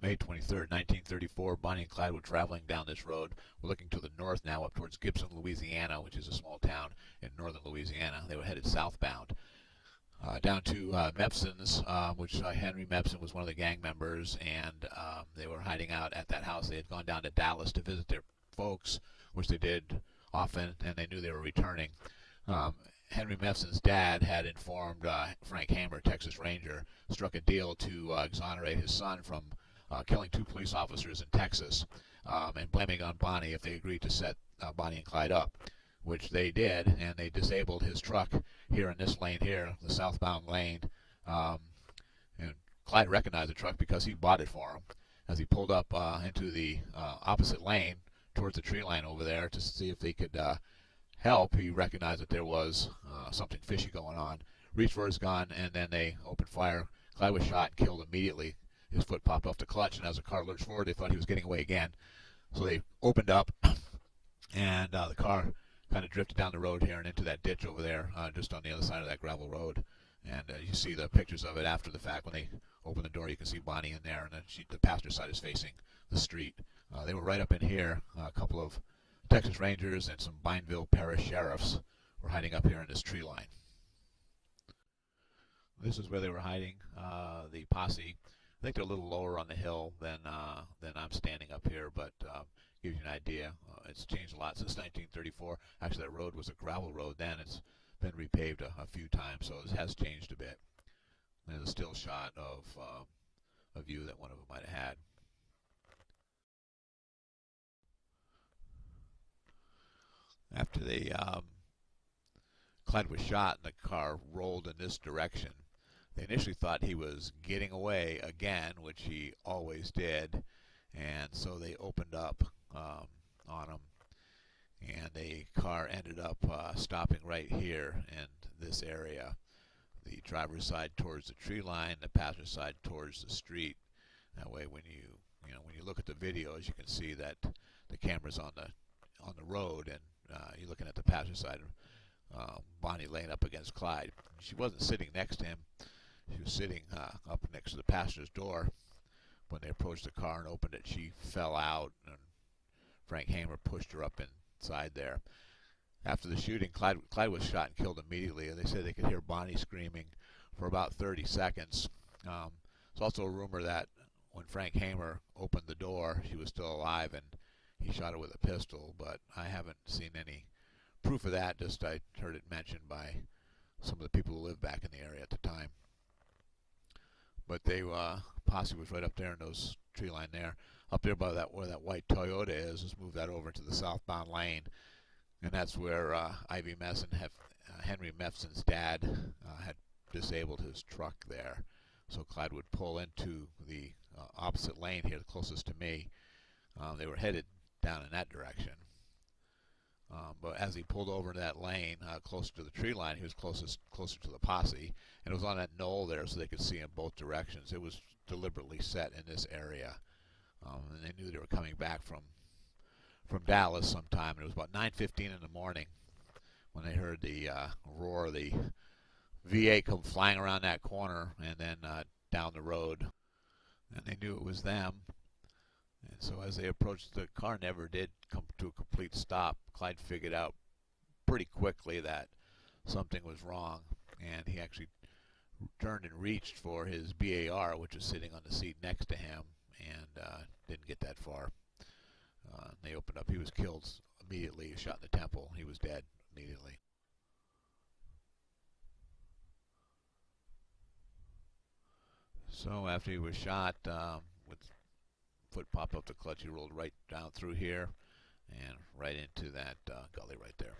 May 23rd, 1934, Bonnie and Clyde were traveling down this road. We're looking to the north now up towards Gibsland, Louisiana, which is a small town in northern Louisiana. They were headed southbound. Down to Mepson's, which Henry Mepson was one of the gang members, and they were hiding out at that house. They had gone down to Dallas to visit their folks, which they did often, and they knew they were returning. Henry Mepson's dad had informed Frank Hamer, Texas Ranger, struck a deal to exonerate his son from killing 2 police officers in Texas, and blaming on Bonnie if they agreed to set Bonnie and Clyde up, which they did, and they disabled his truck here in this lane here, the southbound lane. And Clyde recognized the truck because he bought it for him. As he pulled up into the opposite lane towards the tree line over there to see if they could help, he recognized that there was something fishy going on. Reached for his gun, and then they opened fire. Clyde was shot and killed immediately. His foot popped off the clutch, and as the car lurched forward, they thought he was getting away again. So they opened up, and the car kind of drifted down the road here and into that ditch over there, just on the other side of that gravel road. And you see the pictures of it after the fact. When they open the door, you can see Bonnie in there, and then the passenger side is facing the street. They were right up in here. A couple of Texas Rangers and some Bineville Parish sheriffs were hiding up here in this tree line. This is where they were hiding, the posse. I think they're a little lower on the hill than I'm standing up here, but gives you an idea. It's changed a lot since 1934. Actually, that road was a gravel road then. It's been repaved a few times, so it has changed a bit. There's a still shot of a view that one of them might have had. After Clyde was shot and the car rolled in this direction, they initially thought he was getting away again, which he always did, and so they opened up on him, and the car ended up stopping right here in this area. The driver's side towards the tree line, the passenger side towards the street. That way, when you look at the videos, you can see that the camera's on the road, and you're looking at the passenger side. Bonnie laying up against Clyde. She wasn't sitting next to him. She was sitting up next to the passenger's door. When they approached the car and opened it, she fell out, and Frank Hamer pushed her up inside there. After the shooting, Clyde was shot and killed immediately, and they said they could hear Bonnie screaming for about 30 seconds. There's also a rumor that when Frank Hamer opened the door, she was still alive, and he shot her with a pistol, but I haven't seen any proof of that. Just I heard it mentioned by some of the people who lived back in the area at the time. But posse was right up there in those tree line there. Up there by where that white Toyota is, let's move that over to the southbound lane. And that's where Henry Mepson's dad had disabled his truck there. So Clyde would pull into the opposite lane here, the closest to me. They were headed down in that direction. But as he pulled over into that lane, closer to the tree line, he was closer to the posse. And it was on that knoll there so they could see in both directions. It was deliberately set in this area. And they knew they were coming back from Dallas sometime. And it was about 9:15 in the morning when they heard the roar of the V8 come flying around that corner and then down the road. And they knew it was them. And so as they approached, the car never did come to a complete stop. Clyde figured out pretty quickly that something was wrong, and he actually turned and reached for his BAR, which was sitting on the seat next to him, and didn't get that far. They opened up. He was killed immediately. He was shot in the temple. He was dead immediately. So after he was shot, with foot pop up the clutch, he rolled right down through here and right into that gully right there.